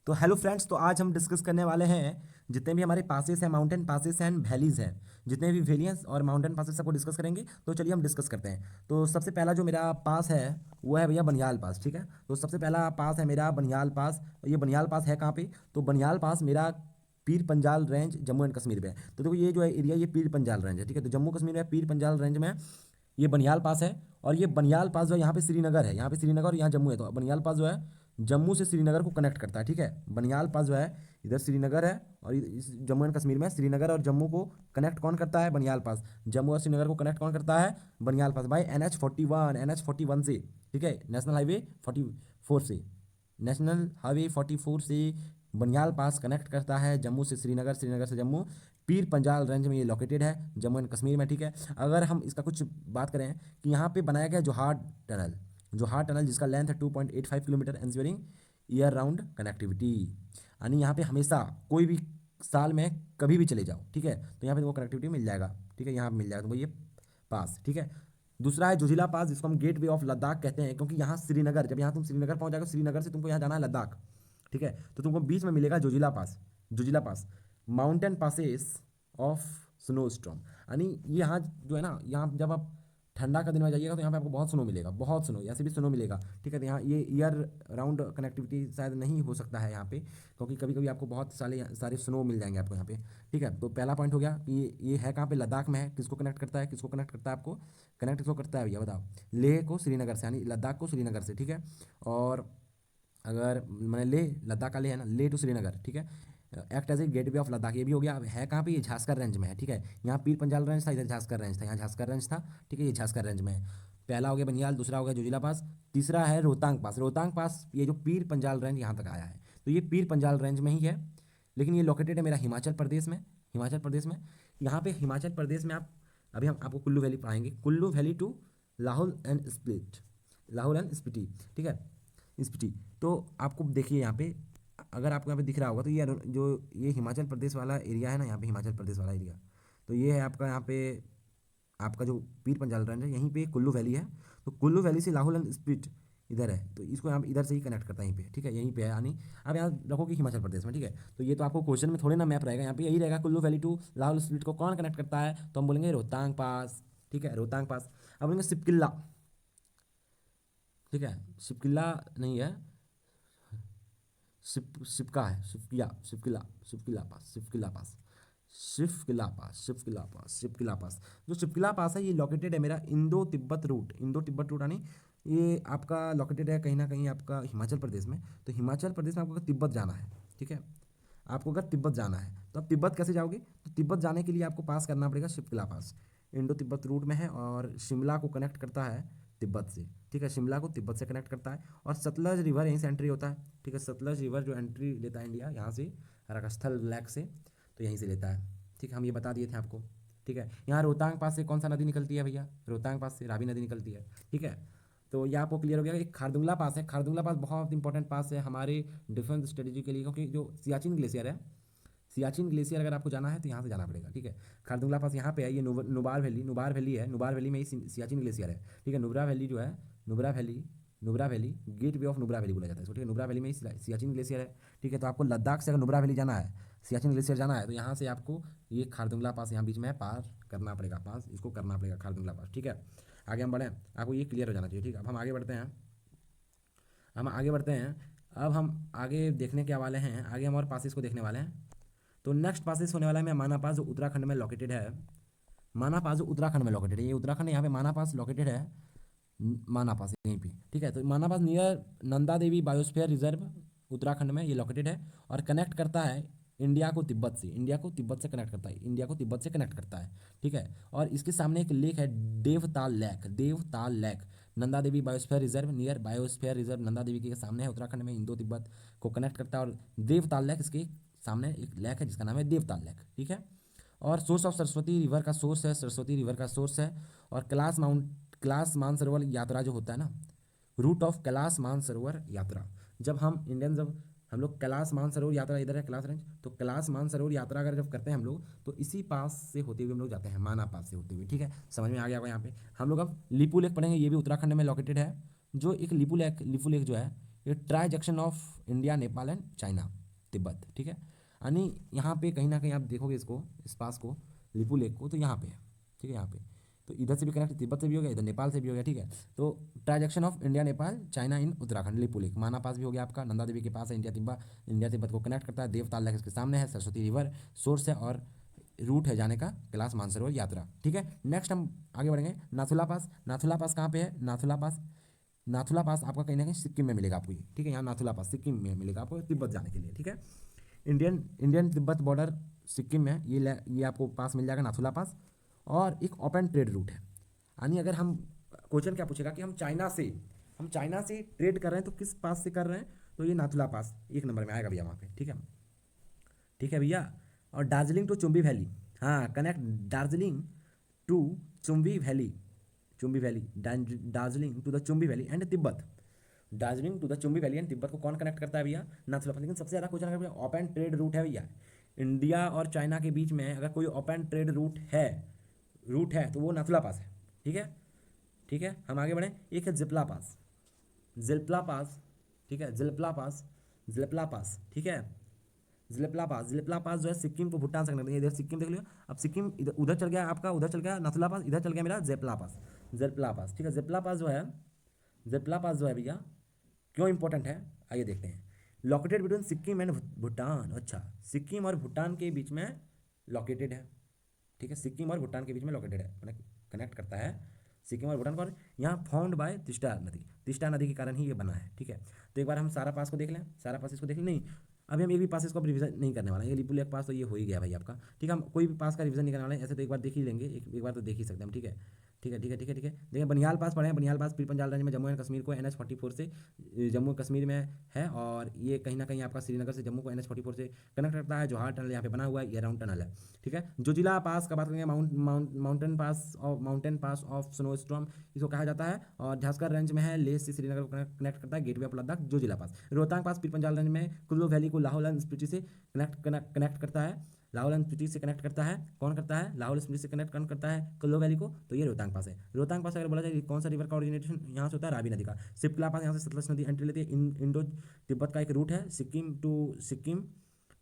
तो hello friends, तो आज हम डिस्कस करने वाले हैं जितने भी हमारे पासेस हैं, माउंटेन पासेस एंड वैलीज हैं, जितने भी वैलियंस और माउंटेन पासेस सबको डिस्कस करेंगे। तो चलिए हम डिस्कस करते हैं। तो सबसे पहला जो मेरा पास है वो है भैया बनियाल पास। ठीक है, तो सबसे पहला पास है मेरा बनियाल पास। ये बनियाल पास है कहाँ पे? तो बनियाल पास मेरा पीर पंजाल रेंज जम्मू एंड कश्मीर में है। तो देखो ये जो है एरिया, ये पीर पंजाल रेंज है। ठीक है, तो जम्मू कश्मीर में पीर पंजाल रेंज में ये बनियाल पास है। और ये बनियाल पास जो है यहाँ पे श्रीनगर है, यहाँ पे श्रीनगर और यहाँ जम्मू है। तो बनियाल पास जो है जम्मू से श्रीनगर को कनेक्ट करता है। ठीक है, बनियाल पास जो है इधर श्रीनगर है और इस जम्मू एंड कश्मीर में श्रीनगर और जम्मू को कनेक्ट कौन करता है? बनियाल पास। जम्मू और श्रीनगर को कनेक्ट कौन करता है? बनियाल पास बाई NH41 से। ठीक है, नेशनल हाईवे 44 से, नेशनल हाईवे 44 से बनियाल पास कनेक्ट करता है जम्मू से श्रीनगर, श्रीनगर से जम्मू। पीर पंजाल रेंज में ये लोकेटेड है, जम्मू एंड कश्मीर में। ठीक है, अगर हम इसका कुछ बात करें कि यहाँ पे बनाया गया जोहार टनल, जोहार टनल जिसका लेंथ है 2.85 kilometre, ensuring year round connectivity. यानी यहाँ पे हमेशा कोई भी साल में कभी भी चले जाओ, ठीक है, तो यहाँ पे तुमको कनेक्टिविटी मिल जाएगा। ठीक है, यहाँ पे मिल जाएगा तुमको ये पास। ठीक है, दूसरा है जोजिला पास, जिसको हम गेट वे ऑफ लद्दाख कहते हैं, क्योंकि यहाँ श्रीनगर, जब यहाँ तुम श्रीनगर पहुँच जाओगे, श्रीनगर से तुमको यहाँ जाना है लद्दाख। ठीक है, तो तुमको बीच में मिलेगा Zojila pass. Zojila pass mountain passes of snow storm. यानी ये यहाँ जो है ना, यहाँ जब आप ठंडा का दिन में जाइएगा तो यहाँ पे आपको बहुत स्नो मिलेगा, बहुत स्नो, ऐसे भी स्नो मिलेगा। ठीक है, तो यहाँ ये ईयर राउंड कनेक्टिविटी शायद नहीं हो सकता है यहाँ पे, क्योंकि कभी कभी आपको बहुत सारे स्नो मिल जाएंगे आपको यहाँ पे। ठीक है, तो पहला पॉइंट हो गया कि ये है कहाँ पे? लद्दाख में है। किसको कनेक्ट करता है? किसको कनेक्ट करता है आपको? कनेक्ट किसको करता है भैया बताओ? लेह को श्रीनगर से, यानी लद्दाख को श्रीनगर से। ठीक है, और अगर मैंने लेह, लद्दाख का लेह है ना, लेह टू श्रीनगर। ठीक है, act as a gateway of Ladakh, ये भी हो गया। अब है कहाँ पे? ये झांसकर रेंज में है। ठीक है, यहाँ पीर पंजाल रेंज था, इधर झांसकर रेंज था, यहाँ झांसकर रेंज था। ठीक है, ये झांसकर रेंज में है। पहला हो गया बनियाल, दूसरा हो गया जोजिला पास, तीसरा है रोहतांग पास। रोहतांग पास ये जो पीर पंजाल रेंज यहाँ तक आया है, तो ये पीर पंजाल रेंज में ही है, लेकिन ये लोकेटेड है मेरा हिमाचल प्रदेश में। हिमाचल प्रदेश में, यहाँ पे हिमाचल प्रदेश में आप, अभी हम आपको कुल्लू वैली पढ़ाएंगे, Kullu valley to Lahaul and Spiti, Lahaul and Spiti. ठीक है, स्पीति। तो आपको देखिए यहाँ पे, अगर आपको यहाँ पे दिख रहा होगा, तो ये जो ये हिमाचल प्रदेश वाला एरिया है ना, यहाँ पे हिमाचल प्रदेश वाला एरिया, तो ये है आपका, यहाँ पे आपका जो पीर पंजाल रेंज है, यहीं पे कुल्लू वैली है। तो कुल्लू वैली से लाहौल एंड स्प्लिट इधर है, तो इसको यहाँ इधर से ही कनेक्ट करता है यहीं पे। ठीक है, यहीं पे है, यानी अब यहाँ रखो कि हिमाचल प्रदेश में। ठीक है, तो ये तो आपको क्वेश्चन में थोड़े ना मैप रहेगा, यहाँ पे यही रहेगा कुल्लू वैली टू लाहौल स्प्लिट को कौन कनेक्ट करता है, तो हम बोलेंगे रोहतांग पास। ठीक है, रोहतांग पास। अब बोलेंगे सिपकिल्ला। ठीक है, सिपकिल्ला नहीं है, सिपका है, सिपकिला, सिपकिला, सिपकिला पास, सिपकिला पास, सिपकिला पास, सिपकिला पास, सिपकिला पास। जो सिपकिला पास है ये लोकेटेड है मेरा Indo Tibet route, Indo Tibet route, यानी ये आपका लोकेटेड है कहीं ना कहीं आपका हिमाचल प्रदेश में। तो हिमाचल प्रदेश में आपको अगर तिब्बत जाना है, ठीक है, आपको अगर तिब्बत जाना है तो आप तिब्बत कैसे जाओगे? तो तिब्बत जाने के लिए आपको पास करना पड़ेगा शिपकिला पास। इंडो तिब्बत रूट में है और शिमला को कनेक्ट करता है तिब्बत से। ठीक है, शिमला को तिब्बत से कनेक्ट करता है और सतलज रिवर यहीं से एंट्री होता है। ठीक है, सतलज रिवर जो एंट्री लेता है इंडिया यहाँ से, रक्षस्थल लेक से, तो यहीं से लेता है। ठीक है, हम ये बता दिए थे आपको। ठीक है, यहाँ रोहतांग पास से कौन सा नदी निकलती है भैया? रोहतांग पास से रावी नदी निकलती है। ठीक है, तो ये आपको क्लियर हो गया। एक खारदुंगला पास है, खारदुंगला पास बहुत इंपॉर्टेंट पास है हमारे डिफेंस स्ट्रेटजी के लिए, क्योंकि जो सियाचिन ग्लेशियर है, सियाचिन ग्लेशियर अगर आपको जाना है तो यहाँ से जाना पड़ेगा। ठीक है, खारदुंगला पास यहाँ पे है, ये नुबार वैली, नुबार वैली है, नुबार वैली में ही सियाचिन ग्लेशियर है। ठीक है, नुब्रा वैली जो है, Nubra valley, Nubra valley, gateway of Nubra valley बोला जाता है इसको। ठीक है, नुब्रा वैली में ही सियाचिन ग्लेशियर है। ठीक है, तो आपको लद्दाख से अगर नुब्रा वैली जाना है, सियाचिन ग्लेशियर जाना है, तो यहाँ से आपको ये खारदुंगला पास यहाँ बीच में है, पार करना पड़ेगा, पास इसको करना पड़ेगा खारदुंगला पास। ठीक है, आगे हम बढ़ें, आपको ये क्लियर हो जाना चाहिए। ठीक है, अब हम आगे बढ़ते हैं, हम आगे बढ़ते हैं। अब हम आगे देखने के वाले हैं, आगे हम और पासिस को देखने वाले हैं। तो नेक्स्ट पासिस होने वाला है माना पास, जो उत्तराखंड में लोकेटेड है। माना पास जो उत्तराखंड में लोकेटेड है, ये उत्तराखंड है, यहाँ पे माना पास लोकेटेड है, माना पास यहीं पे। ठीक है, तो माना पास near Nanda Devi biosphere reserve Uttarakhand में ये लोकेटेड है और कनेक्ट करता है इंडिया को तिब्बत से, इंडिया को तिब्बत से कनेक्ट करता है, इंडिया को तिब्बत से कनेक्ट करता है। ठीक है, और इसके सामने एक लेक है, Devtal lake, Devtal lake, Nanda Devi biosphere reserve, near biosphere reserve Nanda Devi के सामने है, उत्तराखंड में इंडो तिब्बत को कनेक्ट करता है। और देवताल लेक, इसके सामने एक लेक है जिसका नाम है देवताल लेक। ठीक है, और सोर्स ऑफ सरस्वती रिवर का सोर्स है, सरस्वती रिवर का सोर्स है। और कैलाश मानसरोवर यात्रा जो होता है ना, रूट ऑफ कैलाश मानसरोवर यात्रा, जब हम इंडियन, जब हम लोग कैलाश मानसरोवर यात्रा, इधर है कैलाश रेंज, तो कैलाश मानसरोवर यात्रा अगर जब करते हैं हम लोग, तो इसी पास से होते हुए हम लोग जाते हैं, माना पास से होते हुए। ठीक है, समझ में आ गया होगा। यहाँ पे हम लोग अब लिपू लेक पढ़ेंगे, ये भी उत्तराखंड में लोकेटेड है। जो एक लिपू लेक जो है, ये transaction of India Nepal and China Tibet, ठीक है। यानी यहाँ पे कहीं ना कहीं आप देखोगे इसको, इस पास को, लिपू लेक को, तो यहाँ पे है, ठीक है, यहाँ पे तो इधर से भी कनेक्ट तिब्बत से भी हो गया, इधर नेपाल से भी हो गया, ठीक है। तो transaction of India Nepal China in Uttarakhand, Lipu lake, माना पास भी हो गया आपका, नंदा देवी के पास है, इंडिया तिब्बत को कनेक्ट करता है, देवताल लेक इसके सामने है, सरस्वती रिवर सोर्स है और रूट है जाने का कैलाश मानसरोवर यात्रा, ठीक है। नेक्स्ट हम आगे बढ़ेंगे, नाथुला पास। नाथुला पास कहाँ पे है? नाथुला पास, नाथुला पास आपका कहीं ना कहीं सिक्किम में मिलेगा आपको ये, ठीक है। यहाँ नाथुला पास सिक्किम में मिलेगा आपको तिब्बत जाने के लिए, ठीक है। Indian Indian Tibet border Sikkim में ये आपको पास मिल जाएगा नाथुला पास, और एक ओपन ट्रेड रूट है। यानी अगर हम, क्वेश्चन क्या पूछेगा कि हम चाइना से ट्रेड कर रहे हैं तो किस पास से कर रहे हैं, तो ये नाथुला पास एक नंबर में आएगा भैया वहाँ पे, ठीक है, ठीक है भैया। और दार्जिलिंग टू चुम्बी वैली, हाँ connect Darjeeling to Chumbi valley, Chumbi valley, Darjeeling to the Chumbi valley and Tibet, Darjeeling to the Chumbi valley and Tibet को कौन कनेक्ट करता है भैया? नाथुला पास। लेकिन सबसे ज़्यादा क्वेश्चन अगर ओपन ट्रेड रूट है भैया, इंडिया और चाइना के बीच में अगर कोई ओपन ट्रेड रूट है तो वो नाथुला पास है, ठीक है, ठीक है। हम आगे बढ़ें, एक है जिप्ला पास, जिल्पला पास, ठीक है, जिल्पला पास, जिल्पला पास, ठीक है, जिलेपला पास जो है सिक्किम को भूटान से कनेक्ट, इधर सिक्किम देख लियो, अब सिक्किम इधर उधर चल गया आपका, उधर चल गया नाथुला पास, इधर चल गया मेरा जेपला पास, जेपला पास, ठीक है। जेपला पास जो है, जेपला पास जो है भैया क्यों इंपॉर्टेंट है, आइए देखते हैं। Located between Sikkim and Bhutan, अच्छा सिक्किम और भूटान के बीच में लोकेटेड है, ठीक है, सिक्किम और भूटान के बीच में लोकेटेड है, मैंने कनेक्ट करता है सिक्किम और भूटान को, और यहाँ फाउंड बाय तिस्टा नदी के कारण ही ये बना है, ठीक है। तो एक बार हम सारा पास को देख लें, सारा पास इसको देख लें, नहीं अभी हम एक भी पास इसको रिवीजन नहीं करने वाला है, ये लिपू लेक पास तो ये हो ही गया भाई आपका, ठीक है। हम कोई भी पास का रिवीजन नहीं करने वाले हैं, ऐसे तो एक बार देख ही लेंगे, एक बार तो देख ही सकते हैं हम, ठीक है, ठीक है, ठीक है, ठीक है, ठीक है। देखिए बनिहाल पास पढ़े हैं, बनिहाल पास पीर पंजाल रेंज में जम्मू एंड कश्मीर को NH-44 से जम्मू कश्मीर में है, और ये कहीं ना कहीं आपका श्रीनगर से जम्मू को NH-44 से कनेक्ट करता है, जोहार टनल यहाँ पे बना हुआ है, ये राउंड टनल है, ठीक है। जोजिला पास का बात करेंगे, mountain pass of snow storm इसको कहा जाता है, और झांसकर रेंज में है, लेह से श्रीनगर को कनेक्ट करता है, gateway of Ladakh Zojila pass. Rohtang pass Pir Panjal range में कुल्लू वैली को लाहौल एंड स्पीति से कनेक्ट करता है, लाहौल एंड स्पीति से कनेक्ट करता है, कौन करता है? लाहौल स्पीति से कनेक्ट कौन करता है? कुल्लू वैली को, तो ये रोहतांग पास है। रोहतांग पास अगर बोला जाए कौन सा रिवर का ओरिजिनेशन यहाँ से होता है? रावी नदी का। सिपला पास यहाँ से सतलज नदी एंट्री लेती है, इंडो तिब्बत का एक रूट है, सिक्किम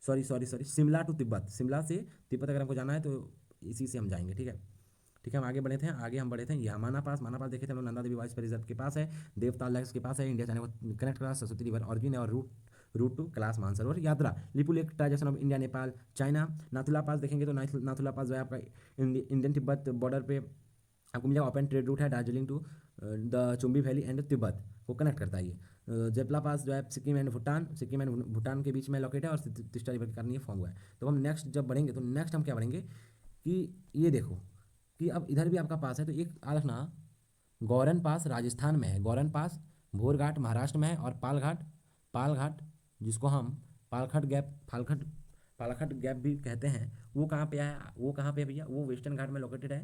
सॉरी शिमला टू तिब्बत, शिमला से तिब्बत अगर हमको जाना है तो इसी से हम जाएंगे, ठीक है, ठीक है। हम आगे बढ़े थे, ये माना पास देखे थे हम लोग, नंदा देवी वाइस रिजर्व के पास है, देवताल लेक के पास है, इंडिया चाइना को कनेक्ट करा, सरस्वती रिवर ऑरिजिन है, और root two Kailash Mansarovar Yatra, Lipulekh transaction of India Nepal China. Nathula pass देखेंगे तो नाथुला पास जो है आपका इंडियन तिब्बत बॉर्डर पे आपको मिलेगा, ओपन ट्रेड रूट है, Darjeeling to the Chumbi valley and Tibet को कनेक्ट करता है ये। जेपला पास जो है सिक्किम एंड भूटान के बीच में लोकेट है, और तिस्टा रिवर के कारण ये फॉर्म हुआ है। तो हम नेक्स्ट जब बढ़ेंगे तो नेक्स्ट हम क्या बढ़ेंगे कि ये देखो कि अब इधर भी आपका पास है, तो एक आ रखना, गौरन पास राजस्थान में है, गौरन पास, भोरघाट महाराष्ट्र में है, और पालघाट जिसको हम पालघाट गैप भी कहते हैं, वो कहाँ पे है? वो कहाँ पे है भैया? वो वेस्टर्न घाट में लोकेटेड है,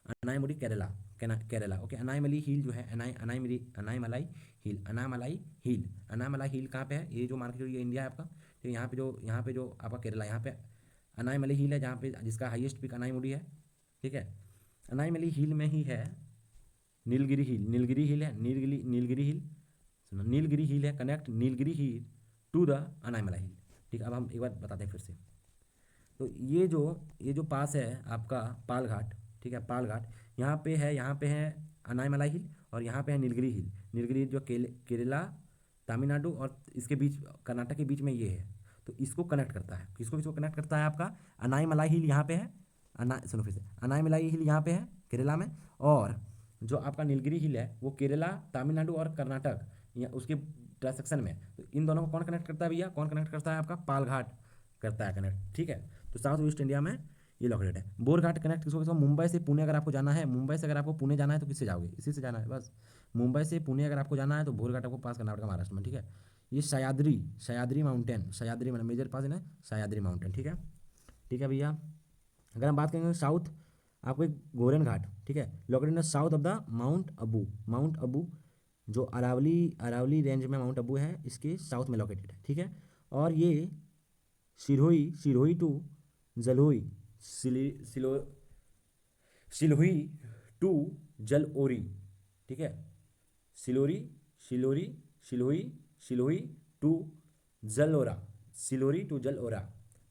अनाईमुडी केरला, केरला, ओके। अनाईमली हिल जो है, अनाईमलाई हिल कहाँ पे है? ये जो मार्केट ये इंडिया है आपका, तो यहाँ पे जो आपका केरला, यहाँ पे अनाईमलाई हिल है, जहाँ पे जिसका हाईएस्ट पीक अनाईमुडी है, ठीक है। अनाईमलाई हिल में ही है नीलगिरी हिल, सुनो, नीलगिरी हिल है, connect Nilgiri hill to the Anaimalai hill, ठीक है। अब हम एक बार बताते हैं फिर से, तो ये जो पास है आपका पालघाट, ठीक है, पालघाट, यहाँ पे है अनाईमलाई हिल, और यहाँ पे है नीलगिरी हिल जो केरला तमिलनाडु और इसके बीच कर्नाटक के बीच में ये है, तो इसको कनेक्ट करता है, किसको कनेक्ट करता है? आपका अनाईमलाई हिल यहाँ पे है, सुनो फिर से, अनाईमलाई हिल यहाँ पे है केरला में, और जो आपका नीलगिरी हिल है वो केरला तमिलनाडु और कर्नाटक या उसके ट्रांसेक्शन में, तो इन दोनों को कौन कनेक्ट करता है भैया? कौन कनेक्ट करता है? आपका पालघाट करता है कनेक्ट, ठीक है। तो साउथ वेस्ट इंडिया में ये लोकेटेड है। बोरघाट कनेक्ट किसको? मुंबई से पुणे अगर आपको जाना है, मुंबई से अगर आपको पुणे जाना है तो किससे जाओगे? इसी से जाना है बस। मुंबई से पुणे अगर आपको जाना है तो बोरघाट आपको पास करना पड़ेगा महाराष्ट्र में, ठीक है। ये सयाद्री माउंटेन, सयाद्री मतलब मेजर पास है ना, सयाद्री माउंटेन, ठीक है, ठीक है भैया। अगर हम बात करेंगे साउथ, आपको एक गोरेन घाट, ठीक है, located in south of the mount Abu जो अरावली रेंज में माउंट अबू है, इसके साउथ में लोकेटेड है, ठीक है। और ये सिरोही टू जलोई, सिलोही टू जलओरी, ठीक है, सिलोरी सिलोरी सिलोही सिलोही टू जलोरा, सिलोरी टू जलोरा।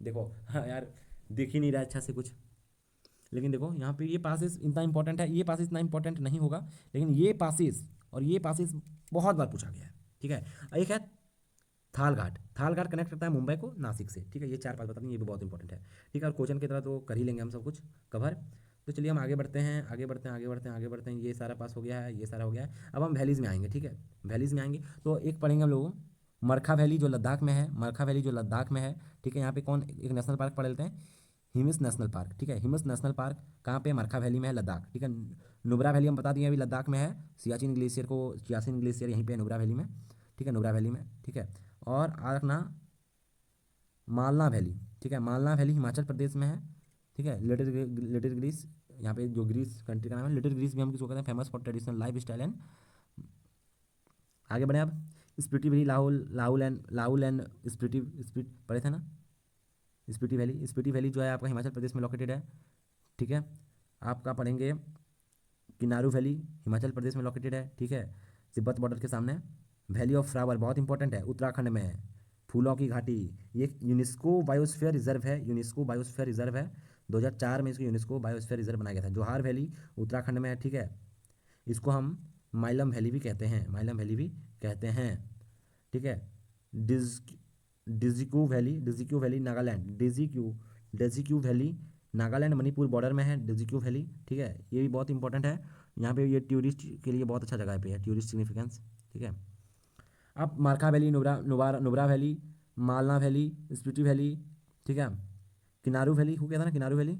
देखो हाँ यार, दिख ही नहीं रहा अच्छा से कुछ, लेकिन देखो यहाँ पे ये पासेस इतना इंपॉर्टेंट है, ये पासेस इतना इंपॉर्टेंट नहीं होगा, लेकिन ये पासेस और ये पासेस बहुत बार पूछा गया है। ठीक है, एक है थाल घाट, थाल घाट कनेक्ट करता है मुंबई को नासिक से। ठीक है, ये चार पांच बता दें, ये भी बहुत इंपॉर्टेंट है। ठीक है, और क्वेश्चन की तरह तो कर ही लेंगे हम सब कुछ कवर। तो चलिए हम आगे बढ़ते हैं, आगे बढ़ते हैं, आगे बढ़ते हैं, आगे बढ़ते हैं। ये सारा पास हो गया है, ये सारा हो गया है। अब हम वैलीज़ में आएंगे। ठीक है, वैलीज़ में आएंगे तो एक पढ़ेंगे हम लोग मरखा वैली जो लद्दाख में है, मरखा वैली जो लद्दाख में है। ठीक है, यहाँ पे कौन एक नेशनल पार्क पढ़ लेते हैं, हिमिस नेशनल पार्क। ठीक है, हिमिस नेशनल पार्क कहाँ पे, मरखा वैली में है, लद्दाख। ठीक है, नुब्रा वैली हम बता दिए अभी लद्दाख में है, सियाचिन ग्लेशियर को, सियाचिन ग्लेशियर यहीं पे है नुब्रा वैली में। ठीक है, नुब्रा वैली में। ठीक है, और आ रखना मालना वैली। ठीक है, मालना वैली हिमाचल प्रदेश में है। ठीक है, लिटिल ग्रीस, यहाँ पे जो ग्रीस कंट्री का नाम है, लिटिल ग्रीस भी हम किसको कहते हैं, famous for traditional life style and. आगे बढ़े अब, स्पीति वैली, लाहौल एंड स्पीति पढ़े थे ना, स्पीति वैली जो है आपका हिमाचल प्रदेश में लोकेटेड है। ठीक है, आपका पढ़ेंगे किनारू वैली, हिमाचल प्रदेश में लोकेटेड है। ठीक है, तिब्बत बॉर्डर के सामने। वैली ऑफ फ्लावर बहुत इंपॉर्टेंट है, उत्तराखंड में है। फूलों की घाटी, ये यूनेस्को बायोस्फीयर रिजर्व है, यूनेस्को बायोस्फीयर रिजर्व है। 2004 में इसको यूनेस्को बायोस्फीयर रिजर्व बनाया गया था। जोहार वैली उत्तराखंड में है। ठीक है, इसको हम माइलम वैली भी कहते हैं, माइलम वैली भी कहते हैं। ठीक है, डिज Dzukou valley Nagaland, Dzukou valley Nagaland Manipur border में है, डेजिक्यू वैली। ठीक है, ये भी बहुत इंपॉर्टेंट है, यहाँ पे ये टूरिस्ट के लिए बहुत अच्छा जगह पे है, टूरिस्ट सिग्निफिकेंस। ठीक है, अब Markha valley, Nubra valley, Malana valley, Spiti valley. ठीक है, किनारू वैली हो गया था ना, किनारू वैली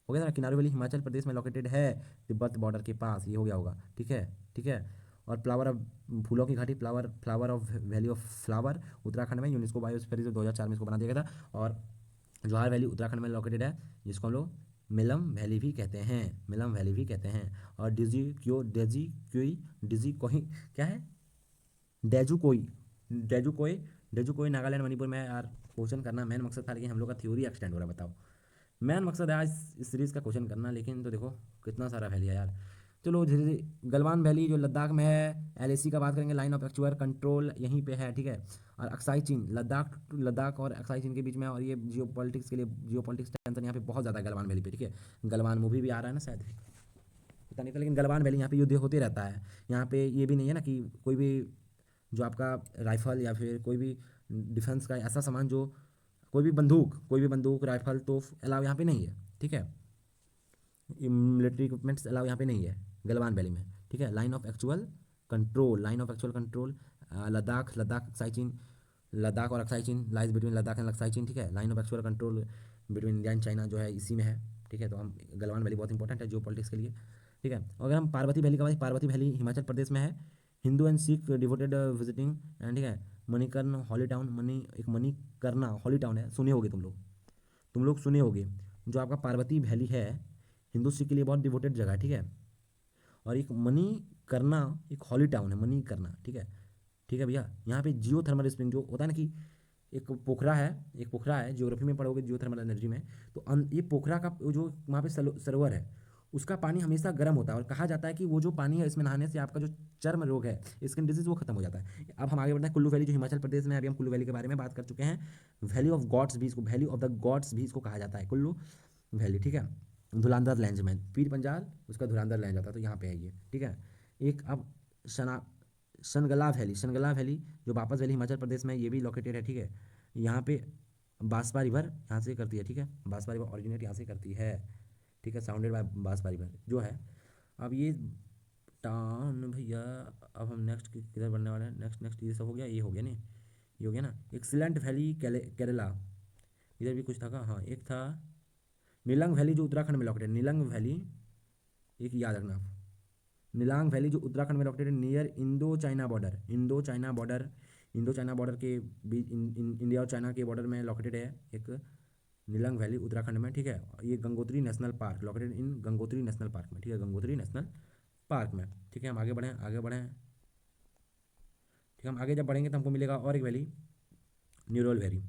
हो गया था ना, किनारू वैली हिमाचल प्रदेश में लोकेटेड है, तिब्बत बॉर्डर के पास, ये हो गया होगा। ठीक है, ठीक है, और फ्लावर ऑफ, फूलों की घाटी, flower of valley of flower Uttarakhand में, यूनेस्को बायोस्फीयर रिजर्व 2004 में इसको बना दिया गया था। और जवाहर वैली उत्तराखंड में लोकेटेड है, जिसको हम लोग मिलम वैली भी कहते हैं, मिलम वैली भी कहते हैं। और डिजी कोई क्या है, डेजू कोई डेजू कोई नागालैंड मणिपुर में है। यार क्वेश्चन करना मेन मकसद था, लेकिन हम लोग का थ्योरी एक्सटेंड हो रहा है, बताओ। मेन मकसद है आज इस सीरीज़ का क्वेश्चन करना, लेकिन तो देखो कितना सारा वैली है यार। चलो धीरे धीरे, गलवान वैली जो लद्दाख में है, एलएसी का बात करेंगे, लाइन ऑफ एक्चुअल कंट्रोल यहीं पे है। ठीक है, और अक्साई चीन, लद्दाख और अक्साई चीन के बीच में, और ये जियो पॉलिटिक्स के लिए, जियो पॉलिटिक्स टेंशन यहाँ पे बहुत ज़्यादा है गलवान वैली पे। ठीक है, गलवान मूवी भी आ रहा है ना शायद, पता नहीं था, लेकिन गलवान वैली यहाँ पे युद्ध होते रहता है। यहाँ पे ये भी नहीं है ना कि कोई भी जो आपका राइफल या फिर कोई भी डिफेंस का ऐसा सामान, जो कोई भी बंदूक राइफल तोफ अलाव यहाँ पे नहीं है। ठीक है, मिलिट्री इक्विपमेंट्स अलाव यहाँ पे नहीं है गलवान वैली में। ठीक है, line of actual control, line of actual control, Ladakh Aksai चीन, लद्दाख और अक्साई चीन lies between Ladakh and Aksai चीन। ठीक है, line of actual control between India and China जो है इसी में है। ठीक है, तो हम गलवान वैली बहुत इंपॉर्टेंट है जियो पॉलिटिक्स के लिए। ठीक है, अगर हम पार्वती वैली का बात, पार्वती वैली हिमाचल प्रदेश में है, Hindu and Sikh devoted visiting and. ठीक है, मणिकर्ण हॉली टाउन, मणिकर्णा हॉली टाउन है, सुने होगे तुम लोग सुने होगे। जो आपका पार्वती वैली है, हिंदू सिख के लिए बहुत डिवोटेड जगह है। ठीक है, और एक मणिकर्णा एक हॉली टाउन है, मणिकर्णा। ठीक है, ठीक है भैया, यहाँ पे जियो थर्मल स्प्रिंग जो होता है ना, कि एक पोखरा है, ज्योग्राफी में पढ़ोगे जियो थर्मल एनर्जी में, तो ये पोखरा का जो वहाँ पे सरोवर है, उसका पानी हमेशा गर्म होता है, और कहा जाता है कि वो जो पानी है, इसमें नहाने से आपका जो चर्म रोग है, स्किन डिजीज, वो खत्म हो जाता है। अब हम आगे बढ़ते हैं, कुल्लू वैली जो हिमाचल प्रदेश में है, अभी हम कुल्लू वैली के बारे में बात कर चुके हैं। वैली ऑफ गॉड्स भी इसको, वैली ऑफ द गॉड्स भी इसको कहा जाता है, कुल्लू वैली। ठीक है, धुरंधर रेंज में, पीर पंजाल उसका धुरंधर रेंज आता है, तो यहाँ पे है ये। ठीक है, एक अब सना सनगला वैली जो वापस वैली हिमाचल प्रदेश में, ये भी लोकेटेड है। ठीक है, यहाँ पे बांसपा रिवर यहाँ से करती है। ठीक है, बांसपा रिवर ऑरिजिनेट यहाँ से करती है। ठीक है, साउंडेड बाय बांसपा रिवर जो है। अब ये टाउन भैया, अब हम नेक्स्ट किधर बढ़ने वाले हैं, नेक्स्ट ये सब हो गया, ये हो गया नहीं, ये हो गया ना। एक्सीलेंट वैली केरला, इधर भी कुछ था का, हाँ एक था नीलंग वैली जो उत्तराखंड में लोकेटेड, नीलंग वैली एक याद रखना आप। नीलांग वैली जो उत्तराखंड में located near Indo China border के बीच, इंडिया और चाइना के बॉर्डर में लोकेटेड है एक नीलंग वैली उत्तराखंड में। ठीक है, ये Gangotri national park located in Gangotri national park में। ठीक है, गंगोत्री नेशनल पार्क में। ठीक है, हम आगे बढ़ें, ठीक है, हम आगे जब बढ़ेंगे तो हमको मिलेगा और एक वैली, न्यूरोल वैली।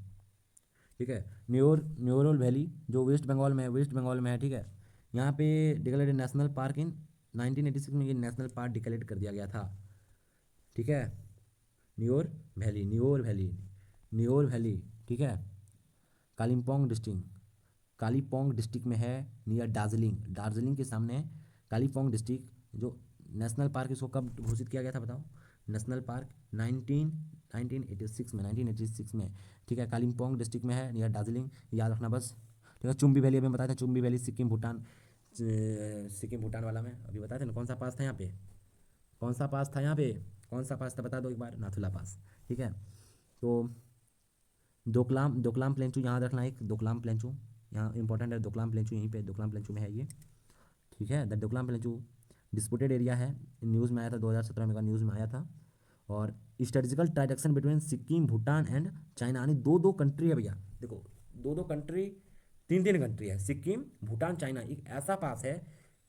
ठीक है, न्यूरोल वैली जो वेस्ट बंगाल में है। ठीक है, यहाँ पे डिक्लेयर्ड नेशनल पार्क इन 1986 में, ये नेशनल पार्क डिक्लेयर कर दिया गया था। ठीक है, न्योर वैली, न्योर वैली, न्योर वैली, ठीक है। कालिम्पोंग डिस्ट्रिक्ट, कालिम्पोंग डिस्ट्रिक्ट में है नियर दार्जिलिंग, दार्जिलिंग के सामने है कालिम्पोंग डिस्ट्रिक्ट। जो नेशनल पार्क इसको कब घोषित किया गया था बताओ? नेशनल पार्क 1986 में, 1986 में, ठीक है। कालिम्पोंग डिस्ट्रिक्ट में है नियर दार्जिलिंग, याद रखना बस, ठीक है। चुम्बी वैली अभी बताया था, चुम्बी वैली सिक्किम भूटान, सिक्किम भूटान वाला में अभी बताया था ना। कौन सा पास था यहाँ पे, कौन सा पास था यहाँ पे, कौन सा पास था बता दो एक बार, नाथुला पास, ठीक है। तो दोकलाम, दोकलाम प्लेंचू यहाँ रखना, एक दोकलाम प्लेंचू यहाँ इंपॉर्टेंट है, दोकलाम प्लेंचू यहीं पे दोकलाम प्लेंचू में है ये, ठीक है। द दोकलाम प्लेंचू डिस्प्यूटेड एरिया है, न्यूज़ में आया था 2017 में का न्यूज़ में आया था। और strategical transaction between Sikkim Bhutan and China, यानी दो दो कंट्री है भैया, देखो दो दो कंट्री, तीन तीन कंट्री है, सिक्किम भूटान चाइना। एक ऐसा पास है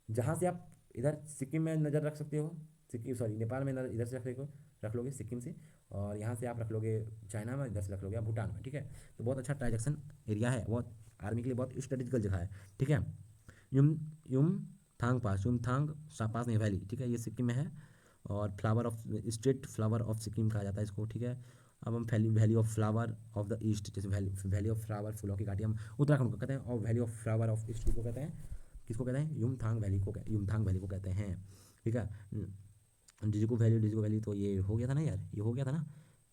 जहाँ से आप इधर सिक्किम में नज़र रख सकते हो, सिक्किम सॉरी नेपाल में नज़र इधर से रख लोगे सिक्किम से, और यहाँ से आप रख लोगे चाइना में, इधर से रख लोगे आप भूटान में, ठीक है। तो बहुत अच्छा ट्रांजैक्शन एरिया है, बहुत आर्मी के लिए बहुत स्ट्रेटेजिकल जगह है, ठीक है। युम युम थांग पास, युम थांग पास नहीं वैली, ठीक है, ये सिक्किम में है। और flower of state, flower of Sikkim कहा जाता है इसको, ठीक है। अब हम valley, valley of flower of the east, जैसे वैली, वैली ऑफ फ्लावर फूलों की घाटी हम उत्तराखंड को कहते हैं, और valley of flower of east को कहते हैं, किसको कहते हैं? युमथांग वैली को, युमथांग वैली को कहते हैं, ठीक है। डिजिको वैली, डिजिको वैली तो ये हो गया था ना यार, ये हो गया था ना।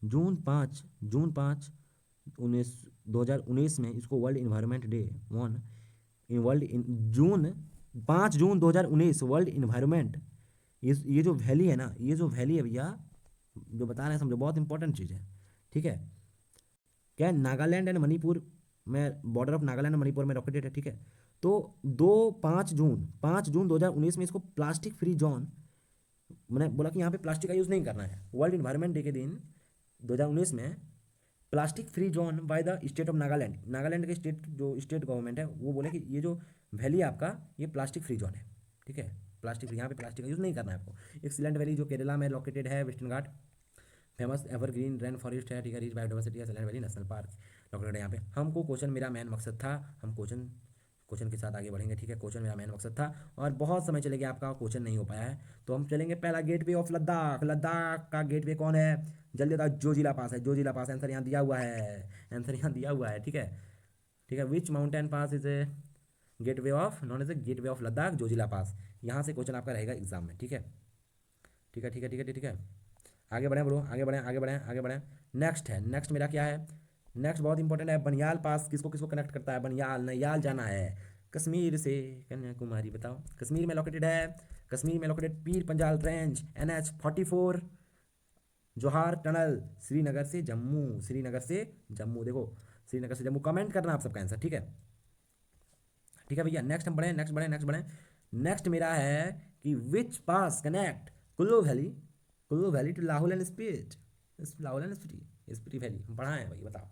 जून 5 2019 में इसको world environment day one in world in June 5 June 2019 world environment. ये जो वैली है ना, ये जो वैली है भैया, जो बता रहे हैं समझो, बहुत इंपॉर्टेंट चीज़ है, ठीक है। क्या है, नागालैंड एंड मणिपुर में, बॉर्डर ऑफ नागालैंड और मणिपुर में लोकेटेड है, ठीक है। तो 5 जून 2019 में इसको प्लास्टिक फ्री जोन, मैंने बोला कि यहाँ पे प्लास्टिक का यूज़ नहीं करना है, वर्ल्ड इन्वायरमेंट डे के दिन 2019 में plastic free zone by the state of Nagaland, Nagaland के स्टेट, जो स्टेट गवर्नमेंट है वो बोले कि ये जो वैली है आपका, ये प्लास्टिक फ्री जोन है, ठीक है। प्लास्टिक फ्री, यहाँ पे प्लास्टिक का यूज़ नहीं करना है आपको। एक सिलेंट वैली जो केरला में लोकेटेड है, वेस्टर्न घाट, फेमस एवरग्रीन रेन फॉरेस्ट है, ठीक है। रिच बायोडाइवर्सिटी है, silent valley national park located है यहाँ पे। हमको क्वेश्चन, मेरा मेन मकसद था, हम क्वेश्चन क्वेश्चन के साथ आगे बढ़ेंगे, ठीक है। क्वेश्चन मेरा मेन मकसद था, और बहुत समय चले गया आपका क्वेश्चन नहीं हो पाया है, तो हम चलेंगे पहला गेटवे ऑफ लद्दाख। लद्दाख का गेटवे कौन है? जल्दी बताओ, जोजिला पास है, जोजिला पास, आंसर यहाँ दिया हुआ है, आंसर यहाँ दिया हुआ है, ठीक है, ठीक है। Which mountain pass is a gateway of, known as a gateway of Ladakh? Zojila pass. यहाँ से क्वेश्चन आपका रहेगा एग्जाम में, ठीक है, ठीक है, ठीक है, ठीक है, ठीक है। आगे बढ़ें ब्रो, आगे बढ़ें, आगे बढ़ें, आगे बढ़ें। नेक्स्ट है, नेक्स्ट मेरा क्या है? नेक्स्ट बहुत इंपॉर्टेंट है, बनियाल पास किसको किसको कनेक्ट करता है? बनियाल, नैयाल जाना है कश्मीर से कन्याकुमारी, बताओ कश्मीर में लोकेटेड है, कश्मीर में located Pir Panjal range, NH 44, जोहार टनल, श्रीनगर से जम्मू, श्रीनगर से जम्मू, देखो श्रीनगर से जम्मू, कमेंट करना आप सबका आंसर, ठीक है, ठीक है भैया। नेक्स्ट हम बढ़े, नेक्स्ट बढ़े, नेक्स्ट बढ़े। नेक्स्ट मेरा है कि which pass connect Kullu valley, Kullu valley to Lahaul and Spiti, Lahaul and Spiti, Spiti valley हम पढ़ा है भाई, बताओ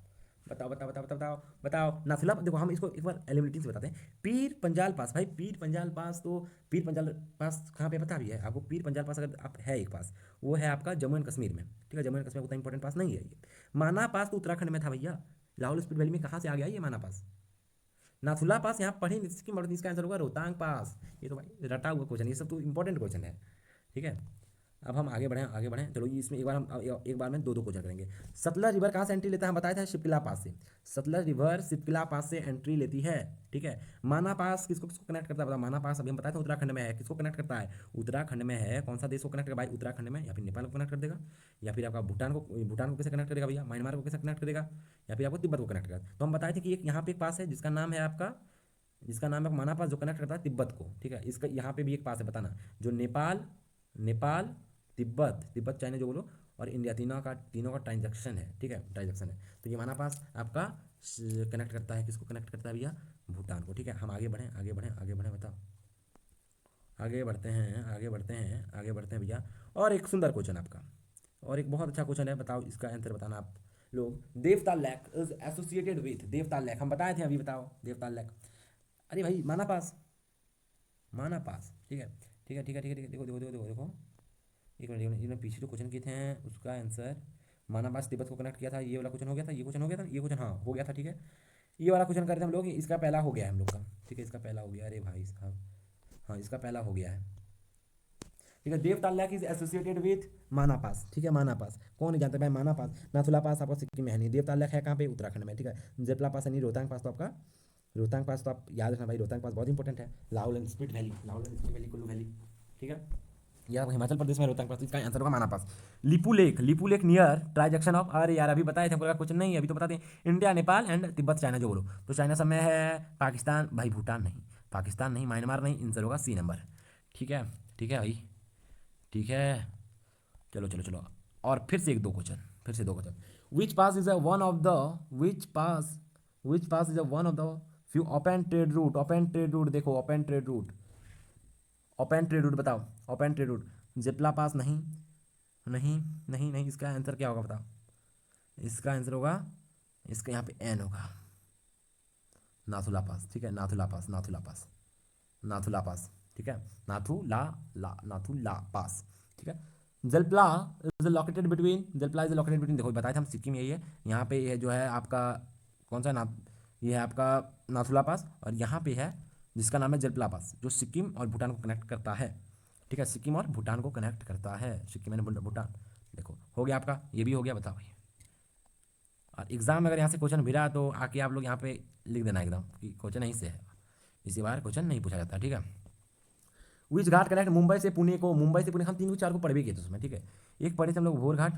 बताओ बताओ बताओ बताओ बताओ बताओ। नाथुला, देखो हम इसको एक बार एलिमिनेटिंग से बताते हैं। पीर पंजाल पास, भाई पीर पंजाल पास, तो पीर पंजाल पास कहाँ पे पता भी है आपको? पीर पंजाल पास अगर आप है एक पास, वो है आपका जम्मू एंड कश्मीर में, ठीक है। जम्मू एंड कश्मीर उतना इंपॉर्टेंट पास नहीं है ये। माना पास तो उत्तराखंड में था भैया, लाहौल स्पीति वैली में कहाँ से आ गया ये माना पास? नाथुला पास यहाँ पढ़े नहीं, इसका आंसर होगा रोहतांग पास। ये तो भाई रटा हुआ क्वेश्चन, ये सब तो इंपॉर्टेंट क्वेश्चन है, ठीक है। अब हम आगे बढ़ें, आगे बढ़ें, चलो ये इसमें एक बार हम एक बार में दो दो क्वेश्चन करेंगे। सतलज रिवर कहाँ से एंट्री लेता है? हम बताया था शिपकिला पास से, सतलज रिवर शिपकिला पास से एंट्री लेती है, ठीक है। माना पास किसको किसको कनेक्ट करता है बताओ? माना पास अभी हम बताए थे उत्तराखंड में है, किसको कनेक्ट करता है? उत्तराखंड में है, कौन सा देश को कनेक्ट करेगा भाई? उत्तराखंड में, या फिर नेपाल को कनेक्ट कर देगा, या फिर आपका भूटान को, भूटान को कैसे कनेक्ट करेगा भैया? म्यांमार को कैसे कनेक्ट करेगा, या फिर आपको तिब्बत को कनेक्ट करेगा? तो हम बताए थे कि एक यहाँ पे एक पास है जिसका नाम है आपका, जिसका नाम है माना पास, जो कनेक्ट करता है तिब्बत को, ठीक है। इसका यहाँ पे भी एक पास है, बताना, जो नेपाल, नेपाल, तिब्बत, तिब्बत चाइना जो बोलो, और इंडिया, तीनों का ट्रांजैक्शन है, ठीक है, ट्रांजैक्शन है। तो ये माना पास आपका कनेक्ट करता है, किसको कनेक्ट करता है भैया? भूटान को, ठीक है। हम आगे बढ़ें, आगे बढ़ें, आगे बढ़ें, बताओ, आगे बढ़ते हैं, आगे बढ़ते हैं, आगे बढ़ते हैं भैया। और एक सुंदर क्वेश्चन आपका, और एक बहुत अच्छा क्वेश्चन है, बताओ इसका आंसर बताना आप लोग। Devtal lake is associated with, Devtal lake हम बताए थे अभी, बताओ देवताल लेक। अरे भाई माना पास, माना पास, ठीक है, ठीक है, ठीक है, ठीक है, ठीक है। देखो देखो देखो देखो देखो, एक मिनट, एक मिनट, इन्होंने पीछे जो क्वेश्चन किए थे उसका आंसर, माना पास तिब्बत को कनेक्ट किया था, ये वाला क्वेश्चन हो गया था, ये क्वेश्चन हो गया था, ये क्वेश्चन हाँ हो गया था, ठीक है। ये वाला क्वेश्चन करते हैं हम लोग, इसका पहला हो गया है हम लोग का, ठीक है, इसका पहला हो गया, अरे भाई साहब, हाँ इसका पहला हो गया है। ठीक है, देवताल्या इज एसोसिएटेड विथ माना पास। ठीक है, माना पास कौन नहीं जानता भाई, माना पास। नाथुला पास आपका सिक्किम में है नहीं, देवताल्या है कहाँ पे, उत्तराखंड में। ठीक है, जेपला पास है नहीं, रोहतांग पास तो आपका, रोहतांग पास तो आप याद रखना भाई, रोहतांग पास बहुत इंपॉर्टेंट है। Lahaul and spit valley, Lahaul and spit valley, Kullu valley. ठीक है, ये आपको हिमाचल प्रदेश में रोहतांग पास, इसका आंसर होगा Mana pass. Lipulekh, Lipulekh near transaction of, अरे यार अभी बताए थे हमको, कुछ नहीं अभी तो बताते हैं। India Nepal and Tibet China जो बोलो, तो चाइना सब में है, पाकिस्तान भाई, भूटान नहीं, पाकिस्तान नहीं, म्यांमार नहीं, आंसर होगा सी नंबर। ठीक है, ठीक है भाई, ठीक है, चलो चलो चलो, और फिर से एक दो क्वेश्चन, फिर से दो question. Which pass is a one of the, which pass is a one of the few open trade route, open trade route देखो, open trade route, open trade route बताओ, open trade route. Jelepla pass नहीं, नहीं नहीं नहीं, इसका answer क्या होगा बताओ, इसका आंसर होगा, इसका यहाँ पे एन होगा, नाथुला पास। ठीक है, नाथुला पास, नाथुला पास, नाथुला पास। ठीक है, नाथुला पास। ठीक है, Jelepla is located between, Jelepla is located between, देखो बताया था हम, सिक्किम यही है, यहाँ पे ये जो है आपका कौन सा नाथ, ये है आपका नाथुला पास, और यहाँ पे है जिसका नाम है जलप्ला पास, जो सिक्किम और भूटान को कनेक्ट करता है। ठीक है, सिक्किम और भूटान को कनेक्ट करता है, सिक्किम एंड भूटान। देखो हो गया आपका, ये भी हो गया, बताओ भाई। और एग्जाम में अगर यहाँ से क्वेश्चन भी रहा तो आके आप लोग यहाँ पे लिख देना एकदम कि क्वेश्चन यहीं से है, इसी बार क्वेश्चन नहीं पूछा जाता। ठीक है, विच घाट कनेक्ट मुंबई से पुणे को, मुंबई से पुणे हम तीन को चार को पढ़ भी किए थे उसमें। ठीक है, एक पढ़े थे हम लोग भोर घाट,